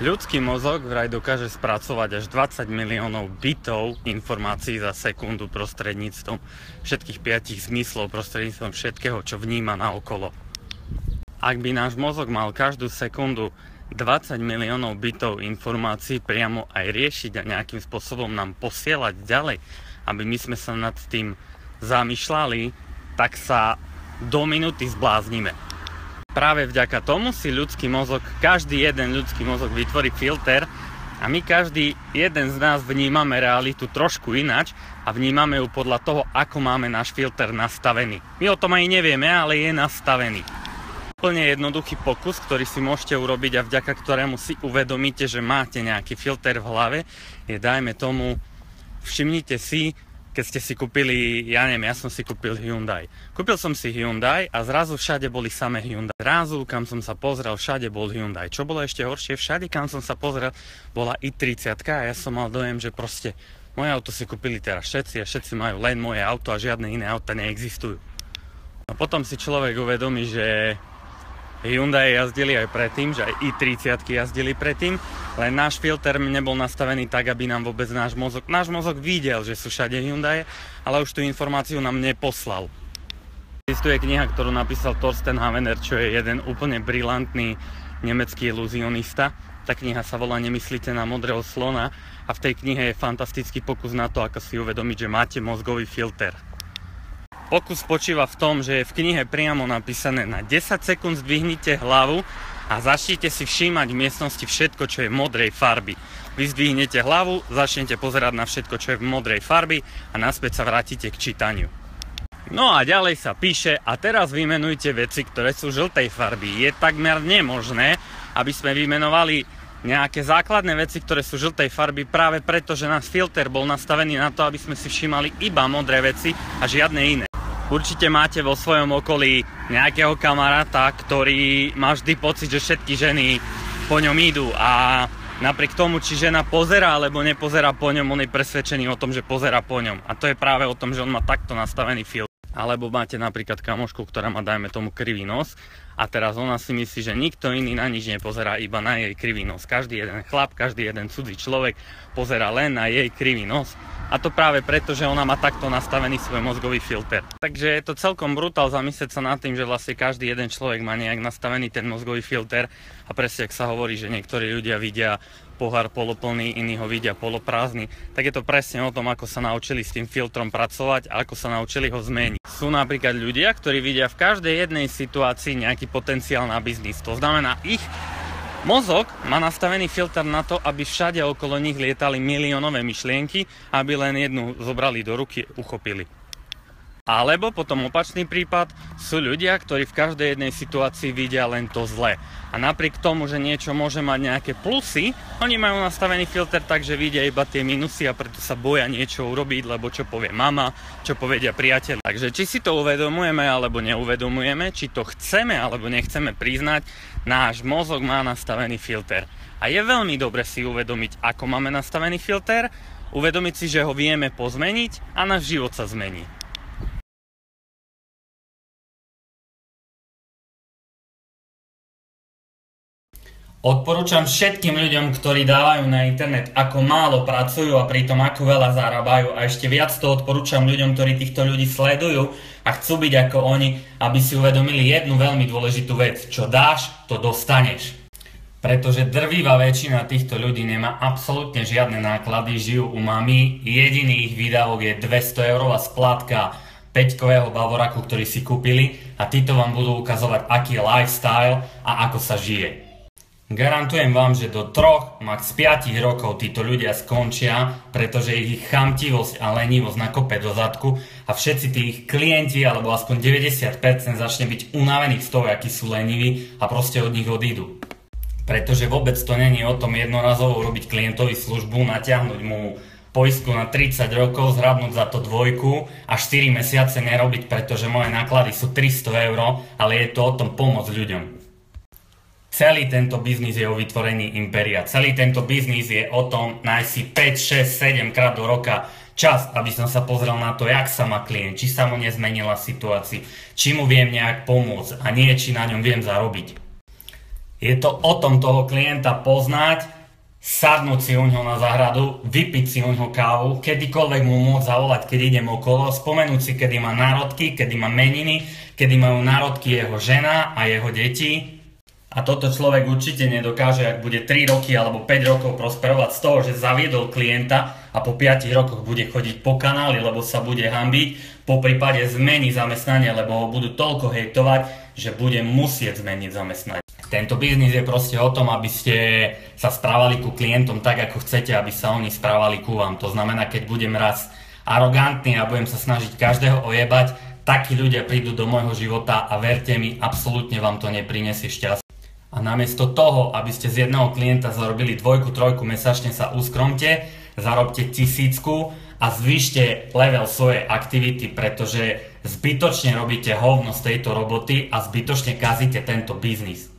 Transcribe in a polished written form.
Ľudský mozog vraj dokáže spracovať až 20 miliónov bitov informácií za sekundu prostredníctvom všetkých 5 zmyslov, prostredníctvom všetkého, čo vníma naokolo. Ak by náš mozog mal každú sekundu 20 miliónov bitov informácií priamo aj riešiť a nejakým spôsobom nám posielať ďalej, aby my sme sa nad tým zamýšľali, tak sa do minúty zbláznime. Práve vďaka tomu si každý jeden ľudský mozog vytvorí filter a my každý jeden z nás vnímame realitu trošku ináč a vnímame ju podľa toho, ako máme náš filter nastavený. My o tom aj nevieme, ale je nastavený. Úplne jednoduchý pokus, ktorý si môžete urobiť a vďaka ktorému si uvedomíte, že máte nejaký filter v hlave, je dajme tomu, všimnite si, keď ste si kúpili, ja som si kúpil Hyundai. Kúpil som si Hyundai a zrazu všade boli samé Hyundai. Zrazu, kam som sa pozrel, všade bol Hyundai. Čo bolo ešte horšie, všade, kam som sa pozrel, bola i30 a ja som mal dojem, že proste moje auto si kúpili teraz všetci a všetci majú len moje auto a žiadne iné auta neexistujú. No potom si človek uvedomí, že Hyundai jazdili aj predtým, že aj i30 jazdili predtým, len náš filter nebol nastavený tak, aby nám vôbec náš mozog videl, že sú všade Hyundai, ale už tú informáciu nám neposlal. Existuje kniha, ktorú napísal Thorsten Havener, čo je jeden úplne brilantný nemecký iluzionista. Tá kniha sa volá Nemyslíte na modrého slona a v tej knihe je fantastický pokus na to, ako si uvedomiť, že máte mozgový filter. Pokus spočíva v tom, že je v knihe priamo napísané: na 10 sekúnd zdvihnite hlavu a začnite si všímať v miestnosti všetko, čo je modrej farby. Vy zdvihnete hlavu, začnete pozerať na všetko, čo je v modrej farby a naspäť sa vrátite k čítaniu. No a ďalej sa píše: a teraz vymenujte veci, ktoré sú žltej farby. Je takmer nemožné, aby sme vymenovali nejaké základné veci, ktoré sú žltej farby, práve preto, že náš filter bol nastavený na to, aby sme si všímali iba modré veci a žiadne iné. Určite máte vo svojom okolí nejakého kamaráta, ktorý má vždy pocit, že všetky ženy po ňom idú a napriek tomu, či žena pozerá alebo nepozerá po ňom, on je presvedčený o tom, že pozerá po ňom. A to je práve o tom, že on má takto nastavený filter. Alebo máte napríklad kamošku, ktorá má, dajme tomu, krivý nos a teraz ona si myslí, že nikto iný na nič nepozerá, iba na jej krivý nos. Každý jeden chlap, každý jeden cudzí človek pozerá len na jej krivý nos. A to práve preto, že ona má takto nastavený svoj mozgový filter. Takže je to celkom brutál zamyslieť sa nad tým, že vlastne každý jeden človek má nejak nastavený ten mozgový filter a presne, ak sa hovorí, že niektorí ľudia vidia pohár poloplný, iní ho vidia poloprázdny, tak je to presne o tom, ako sa naučili s tým filtrom pracovať a ako sa naučili ho zmeniť. Sú napríklad ľudia, ktorí vidia v každej jednej situácii nejaký potenciál na biznis. To znamená, ich mozog má nastavený filter na to, aby všade okolo nich lietali miliónové myšlienky, aby len jednu zobrali do ruky, uchopili. Alebo potom opačný prípad, sú ľudia, ktorí v každej jednej situácii vidia len to zlé. A napriek tomu, že niečo môže mať nejaké plusy, oni majú nastavený filter tak, že vidia iba tie minusy a preto sa boja niečo urobiť, lebo čo povie mama, čo povedia priateľ. Takže či si to uvedomujeme alebo neuvedomujeme, či to chceme alebo nechceme priznať, náš mozog má nastavený filter. A je veľmi dobre si uvedomiť, ako máme nastavený filter, uvedomiť si, že ho vieme pozmeniť a náš život sa zmení. Odporúčam všetkým ľuďom, ktorí dávajú na internet, ako málo pracujú a pritom ako veľa zarábajú, a ešte viac to odporúčam ľuďom, ktorí týchto ľudí sledujú a chcú byť ako oni, aby si uvedomili jednu veľmi dôležitú vec: čo dáš, to dostaneš. Pretože drvivá väčšina týchto ľudí nemá absolútne žiadne náklady, žijú u mami, jediný ich výdavok je 200 eurová splátka 5-kového Bavoraku, ktorý si kúpili, a títo vám budú ukazovať, aký je lifestyle a ako sa žije. Garantujem vám, že do 3, max 5 rokov títo ľudia skončia, pretože ich chamtivosť a lenivosť nakope do zadku a všetci tí ich klienti, alebo aspoň 90% začne byť unavených z toho, akí sú leniví, a proste od nich odídu. Pretože vôbec to není o tom jednorazovo urobiť klientovi službu, natiahnuť mu poistku na 30 rokov, zhrabnúť za to 2 a 4 mesiace nerobiť, pretože moje náklady sú 300 eur, ale je to o tom pomôcť ľuďom. Celý tento biznis je o vytvorení impéria. Celý tento biznis je o tom nájsť si 5, 6, 7 krát do roka čas, aby som sa pozrel na to, jak sa má klient, či sa mu nezmenila situácia, či mu viem nejak pomôcť a nie, či na ňom viem zarobiť. Je to o tom toho klienta poznať, sadnúť si u ňoho na záhradu, vypiť si u ňoho kávu, kedykoľvek mu môcť zavolať, keď idem okolo, spomenúť si, kedy má národky, kedy má meniny, kedy majú národky jeho žena a jeho deti. A toto človek určite nedokáže, ak bude 3 roky alebo 5 rokov prosperovať z toho, že zaviedol klienta a po 5 rokoch bude chodiť po kanáli, lebo sa bude hanbiť, po prípade zmení zamestnanie, lebo ho budú toľko hejtovať, že bude musieť zmeniť zamestnanie. Tento biznis je proste o tom, aby ste sa správali ku klientom tak, ako chcete, aby sa oni správali ku vám. To znamená, keď budem raz arogantný a budem sa snažiť každého ojebať, takí ľudia prídu do môjho života a verte mi, absolútne vám to neprinesie šťastie. A namiesto toho, aby ste z jedného klienta zarobili 2-3 mesačne, sa uskromte, zarobte 1000 a zvýšte level svojej aktivity, pretože zbytočne robíte hovno z tejto roboty a zbytočne kazíte tento biznis.